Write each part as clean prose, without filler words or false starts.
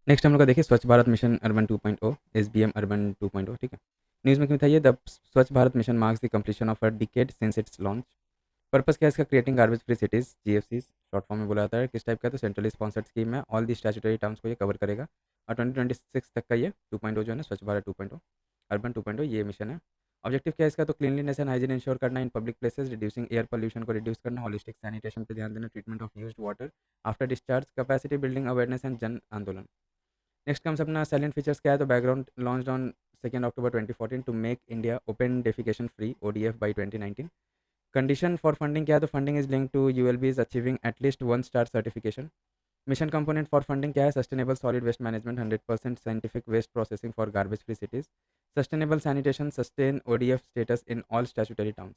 Next हम लोग का देखिए स्वच्छ Bharat mission urban 2.0 SBM urban 2.0 ठीक है। न्यूज़ में क्यों था ये द स्वच्छ Bharat mission marks the completion of a decade since it's launch. Purpose क्या है इसका, creating garbage free cities GFCs short form में बोला जाता है। किस टाइप का, तो सेंट्रली स्पॉन्सर्ड स्कीम है, ऑल दी स्टैट्यूटरी टाउन्स को ये कवर करेगा और 2026 तक का ये 2.0 जो है ना स्वच्छ भारत 2.0 अर्बन 2.0 ये मिशन है। ऑब्जेक्टिव क्या है इसका, तो क्लीनलीनेस एंड हाइजीन इंश्योर करना in public places, reducing air pollution को रिड्यूस करना, होलिस्टिक सैनिटेशन पे ध्यान देना, treatment of used water after discharge, capacity building, awareness and जन आंदोलन। नेक्स्ट कम्स अपना साइलेंट फीचर्स क्या है, तो background launch on 2 October 2014 to make India open defecation free ODF by 2019। Condition for funding क्या है, तो funding is link to ULBs achieving at least 1 star certification. Mission component for funding क्या है, sustainable solid waste management, 100% scientific waste processing for garbage free cities, sustainable sanitation, sustain ODF status in all statutory towns.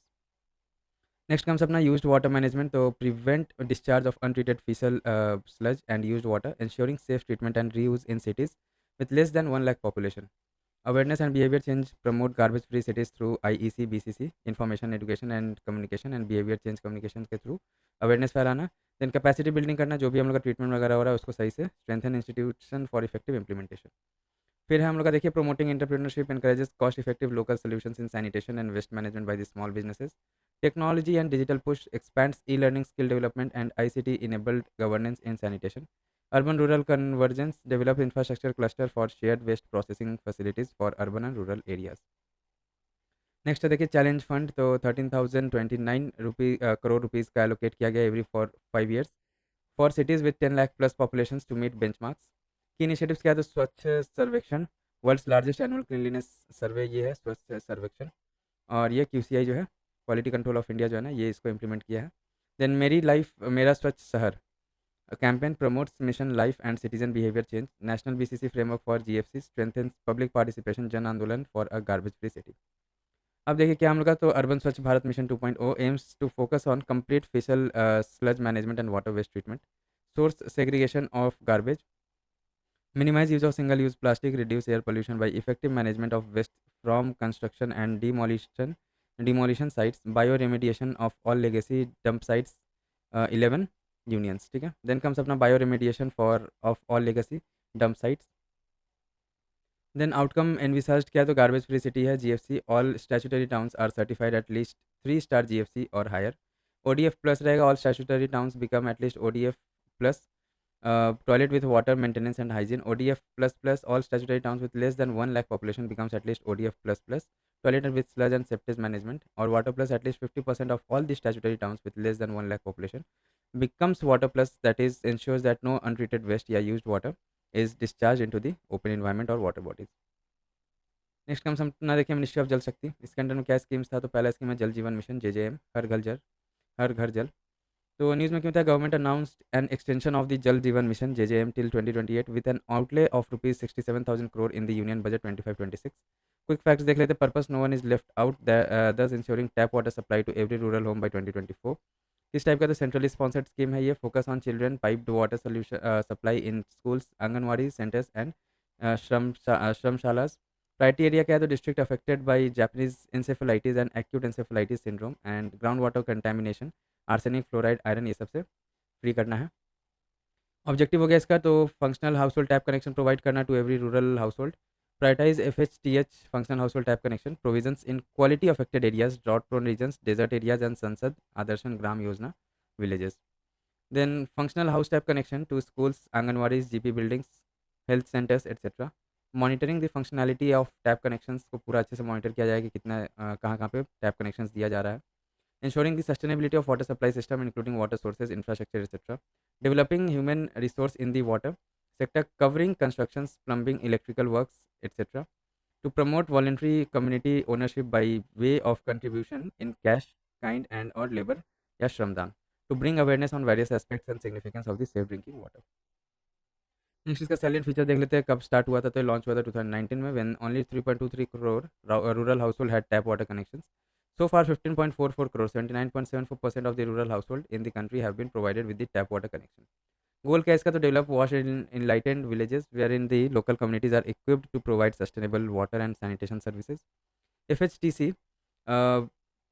Next comes अपना used water management, तो prevent discharge of untreated faecal sludge and used water, ensuring safe treatment and reuse in cities with less than 1 lakh population. Awareness and behavior change promote garbage free cities through IEC BCC information education and communication and behavior change communication के through awareness फैलाना। Then capacity building करना, जो भी हम लोग का treatment वगैरह हो रहा है उसको सही से strengthen institution for effective implementation. फिर है हम लोग का देखिए promoting entrepreneurship encourages cost effective local solutions in sanitation and waste management by the small businesses. Technology and digital push expands e-learning skill development and ICT enabled governance in sanitation. Urban rural convergence develop infrastructure cluster for shared waste processing facilities for urban and rural areas. Next है देखिए challenge fund, तो 13,029 crore rupees का allocate किया गया every for 5 years for cities with 10 lakh plus population to meet benchmarks. Key initiatives क्या है, तो Swachh Survekshan, world's largest annual cleanliness survey ये है स्वच्छ सर्वेक्षण, और ये QCI जो है क्वालिटी कंट्रोल ऑफ इंडिया जो है ना ये इसको इम्प्लीमेंट किया है। देन मेरी life Mera Swachh Shahar campaign promotes mission life and citizen behaviour change, national BCC framework for GFC strengthens public participation, Jan Andolan for a garbage free city. अब देखिए क्या हम लोग का, तो urban Swachh Bharat mission 2.0 aims to focus on complete faecal sludge management and water waste treatment, source segregation of garbage, minimize use of single use plastic, reduce air pollution by effective management of waste from construction and demolition sites, bioremediation of all legacy dump sites, 11 unions ठीक है। Then comes अपना bioremediation for of all legacy dump sites. Then outcome envisaged क्या है, तो garbage free city है GFC, all statutory towns are certified at least 3 star GFC और higher. ODF plus रहेगा, all statutory towns become at least ODF plus. Toilet with water maintenance and hygiene ODF plus plus, all statutory towns with less than 1 lakh population becomes at least ODF plus plus। Toilet with sludge and septic management or water plus, at least 50% of all the statutory towns with less than 1 lakh population becomes water plus, that is ensures that no untreated waste या used water is discharged into the open environment or water bodies। Next comes हम ना देखिए ministry of जल शक्ति, इसके under में क्या schemes था, तो पहला स्कीम है जल जीवन मिशन JJM, हर घर जल। तो न्यूज़ में क्यों था, government announced an extension of the Jal Jeevan mission JJM till 2028 with an outlay of ₹67,000 crore in the union budget 25-26। Quick facts देख लेते, purpose no one is left out, thus ensuring tap water supply to every rural home by 2024। किस type का, तो centrally sponsored scheme है ये, focus on children piped water solution supply in schools, anganwadi centres and श्रमशालास। Priority area क्या है, तो district affected by Japanese encephalitis and acute encephalitis syndrome and ground water contamination, arsenic, fluoride, iron, ये सबसे free करना है। ऑब्जेक्टिव हो गया इसका, तो functional household tap connection provide करना to every rural household, prioritise FHTH functional household tap connection provisions in quality affected areas, drought prone regions, desert areas and Sansad Adarsh Gram Yojana villages. Then functional house tap connection to schools, आंगनवाड़ीज, GP buildings, health centres etcetera. Monitoring the functionality of tap connections को पूरा अच्छे से monitor किया जाएगा कि कितना कहाँ कहाँ पे टैप कनेक्शंस दिया जा रहा है। ensuring the sustainability of water supply system including water sources, infrastructure, etc. Developing human resource in the water sector covering constructions, plumbing, electrical works, etc. To promote voluntary community ownership by way of contribution in cash, kind and or labor या श्रमदान, to bring awareness on various aspects and significance of the safe drinking water। Next इसका salient feature देख लेते हैं, कब start हुआ था, तो लॉन्च हुआ था 2019 में, when only 3.23 crore rural household had tap water connections. So far, 15.44 crore, 79.74% of the rural household in the country have been provided with the tap water connection. गोल क्या है इसका, तो develop wash enlightened villages wherein the local communities are equipped to provide sustainable water and sanitation services. FHTC uh,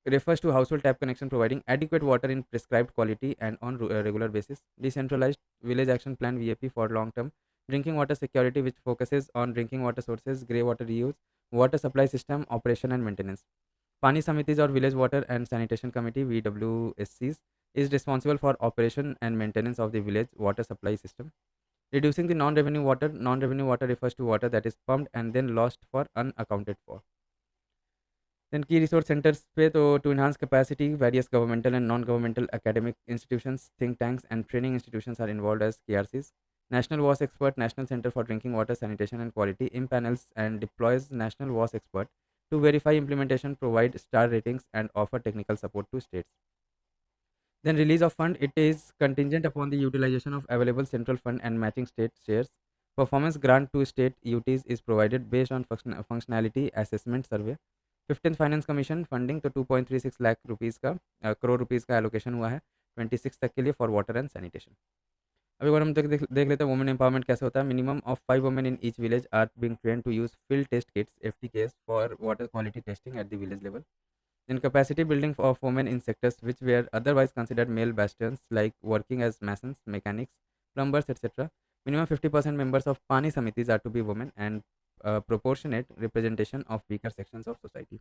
refers to household tap connection providing adequate water in prescribed quality and on regular basis. Decentralized village action plan VAP for long term drinking water security which focuses on drinking water sources, grey water reuse, water supply system operation and maintenance. Pani Samitis or Village Water and Sanitation Committee (VWSCs) is responsible for operation and maintenance of the village water supply system. Reducing the non-revenue water. Non-revenue water refers to water that is pumped and then lost for unaccounted for. Then key resource centers पे तो to enhance capacity, various governmental and non-governmental academic institutions, think tanks and training institutions are involved as KRCs. National WAS Expert, National Center for Drinking Water, Sanitation and Quality, impanels and deploys National WAS Expert to verify implementation, provide star ratings and offer technical support to states. Then release of fund, it is contingent upon the utilization of available central fund and matching state shares. Performance grant to state UTs is provided based on functionality assessment survey. 15th finance commission funding तो 2.36 lakh rupees का crore rupees का allocation हुआ है 26 तक के लिए for water and sanitation. अभी और हम देख लेते हैं वुमेन एम्पावरमेंट कैसे होता है. Minimum of 5 women in each village are being train to use field test kits FTKs for water quality testing at the village level. In capacity building of women in sectors which were otherwise considered male bastions, like working as masons, mechanics, plumbers, etc., minimum 50% members of Pani Samitis are to be women and proportionate representation of weaker sections of society.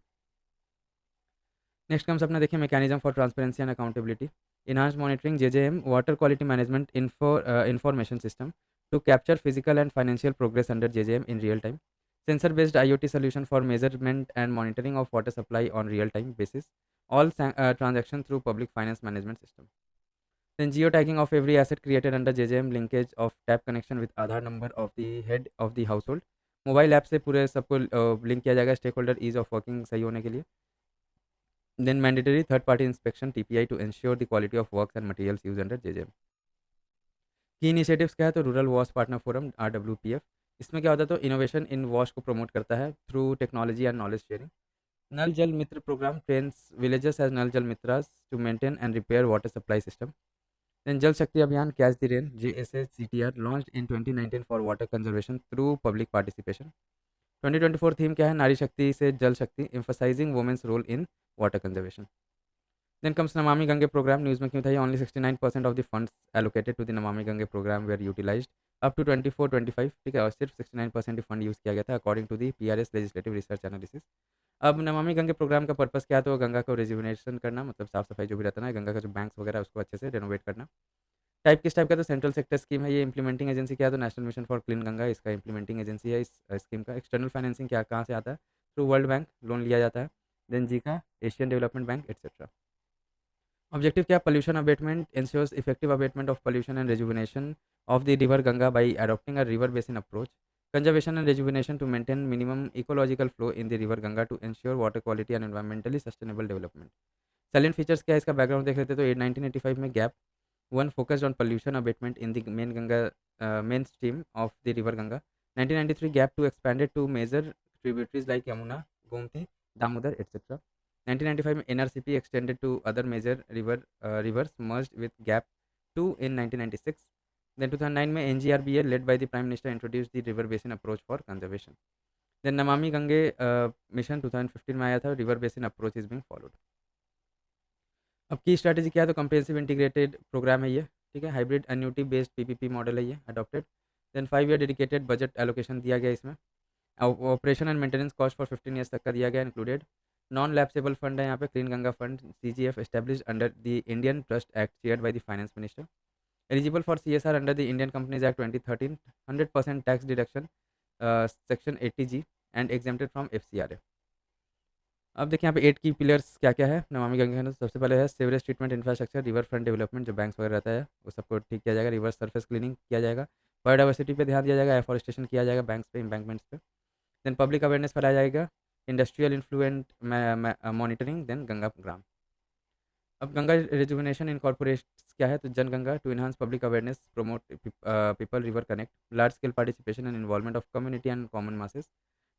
Next comes अपना देखिए mechanism for transparency and accountability. Enhance monitoring JJM water quality management information system to capture physical and financial progress under JJM in real time. Sensor based IoT solution for measurement and monitoring of water supply on real time basis. All transactions through public finance management system. Then geotagging of every asset created under JJM, linkage of tap connection with Aadhaar number of the head of the household. Mobile app से पूरे सबको link किया जाएगा stakeholder ease of working सही होने के लिए. Then mandatory third party inspection TPI to ensure the quality of works and materials used under JJM. की इनिशिएटिव्स क्या है तो rural wash partner forum RWPF. इसमें क्या होता है तो इनोवेशन इन वॉश को प्रमोट करता है through technology and knowledge sharing. Nal Jal Mitra programme trains villages as Nal Jal मित्रास to maintain and repair water supply system. Then Jal Shakti Abhiyan catch the rain JSHCTR launched in 2019 for water conservation through public participation. 2024 theme क्या है नारी शक्ति से Jal Shakti emphasising women's role in water conservation. Then comes Namami Gange program. News में क्यों था ये only 69% of the funds allocated to the Namami Gange program were utilized up to 24-25. ठीक है और सिर्फ 69% फंड यूज़ किया गया था according to the PRS legislative research analysis. अब नमामि गंगे प्रोग्राम का पर्पस क्या है तो गंगा को रिजुविनेशन करना मतलब साफ सफाई जो भी रहता है गंगा का जो बैंक्स वगैरह उसको अच्छे से रेनोवेट करना. टाइप किस टाइप का तो सेंट्रल सेक्टर स्कीम है. ये इंप्लीमेंटिंग एजेंसी क्या है तो national mission for clean Ganga इसका इंप्लीमेंटिंग एजेंसी है इस स्कीम का. एक्सटर्नल फाइनेंसिंग क्या कहाँ से आता है थ्रू वर्ल्ड बैंक लोन लिया जाता है. देन जी का Asian development bank etcetera. Objective क्या pollution abatement ensures effective abatement of pollution and rejuvenation of the river Ganga by adopting a river basin approach. Conservation and rejuvenation to maintain minimum ecological flow in the river Ganga to ensure water quality and environmentally sustainable development. Salient features क्या है इसका background देख लेते तो 1985 में GAP one focused on pollution abatement in the main Ganga main stream of the river Ganga. 1993 GAP two expanded to major tributaries like Yamuna Gomti Damodar etcetera. 1995 में NRCP extended to other major rivers merged with GAP 2 in 1996. Then 2009 में NGRBA led by the Prime Minister introduced the river basin approach for conservation. Then Namami Gange mission 2015 में आया था river basin approach is being followed. अब की strategy क्या है तो comprehensive integrated programme है ये. ठीक है hybrid annuity based PPP model है ये adopted. Then 5 year dedicated budget allocation दिया गया इसमें. Operation and maintenance cost for 15 years तक का दिया गया इंक्लूडेड. नॉन लैप्सेबल फंड है यहाँ पे clean Ganga fund CGF established under the Indian trust act chaired by the finance minister. Eligible for CSR under the Indian companies act 2013. 100% tax deduction section 80G and exempted from FCRA. अब देखिए यहाँ पे 8 की pillars क्या क्या है नमामि गंगे का. सबसे पहले है sewerage treatment infrastructure river front development जो बैंक्स वगैरह रहता है वो सबको ठीक किया जाएगा. रिवर सरफेस क्लीनिंग किया जाएगा. बायोडाइवर्सिटी पे ध्यान दिया जाएगा. एफॉरेस्टेशन किया जाएगा बैंक्स पे एम्बैंकमेंट्स पे. देन पब्लिक अवेयरनेस फैलाया जाएगा. Industrial influent monitoring. Then Ganga Gram. अब गंगा रिजुविनेशन इनकॉर्पोरेट्स क्या है तो Jan Ganga to enhance public awareness promote people river connect large scale participation and involvement of community and common masses.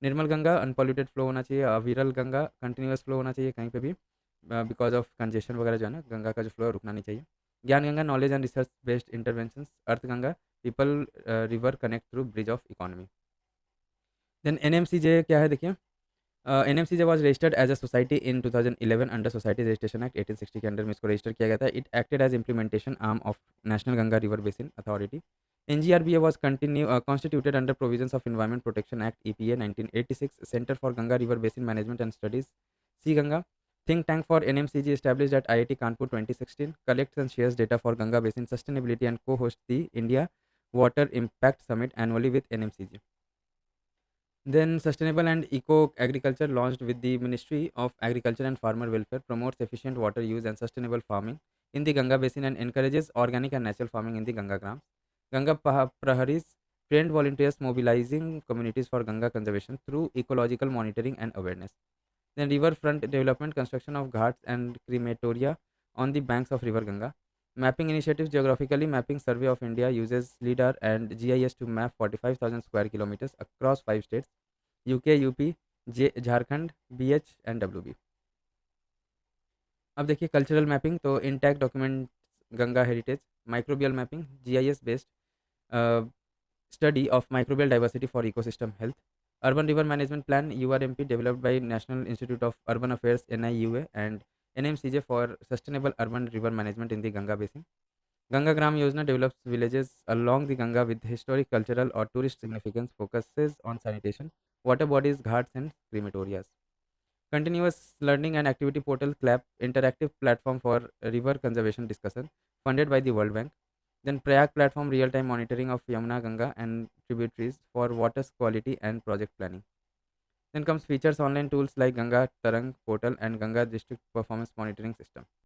Nirmal Ganga unpolluted flow होना चाहिए. अविरल गंगा कंटिन्यूस फ्लो होना चाहिए कहीं पे भी बिकॉज ऑफ कंजेशन वगैरह जो है ना गंगा का जो फ्लो है रुकना नहीं चाहिए. Gyan Ganga knowledge and research based interventions. Arth Ganga people river connect through bridge of economy. Then NMCJ क्या है देखिए. NMCJ was registered as a society in 2011 under Society Registration Act 1860 के अंडर में इसको रजिस्टर किया गया था. It acted as implementation arm of National Ganga River Basin Authority. NGRBA was constituted under provisions of Environment Protection Act EPA 1986, Center for Ganga River Basin Management and Studies, C Ganga, think tank for NMCG established at IIT Kanpur 2016, collects and shares data for Ganga Basin sustainability and co-hosts the India Water Impact Summit annually with NMCG. Then Sustainable and Eco Agriculture, launched with the Ministry of Agriculture and Farmer Welfare, promotes efficient water use and sustainable farming in the Ganga Basin and encourages organic and natural farming in the Ganga Grams. Praharis, trained volunteers mobilizing communities for Ganga conservation through ecological monitoring and awareness. Then riverfront development, construction of ghats and crematoria on the banks of River Ganga. Mapping initiatives, geographically mapping survey of India uses LIDAR and GIS to map 45,000 square kilometers across 5 states: UK, UP, Jharkhand, BH and WB. अब देखिए cultural mapping, तो intact document Ganga heritage, microbial mapping, GIS based study of microbial diversity for ecosystem health. Urban River Management Plan URMP, developed by National Institute of Urban Affairs NIUA and NMCJ for sustainable urban river management in the Ganga basin. Ganga Gram Yojana develops villages along the Ganga with historic, cultural or tourist significance, focuses on sanitation, water bodies, ghats and crematorias. Continuous Learning and Activity Portal CLAP, interactive platform for river conservation discussion, funded by the World Bank. Then Prayag platform, real-time monitoring of Yamuna, Ganga and tributaries for water quality and project planning. Then comes features online tools like Ganga Tarang portal and Ganga district performance monitoring system.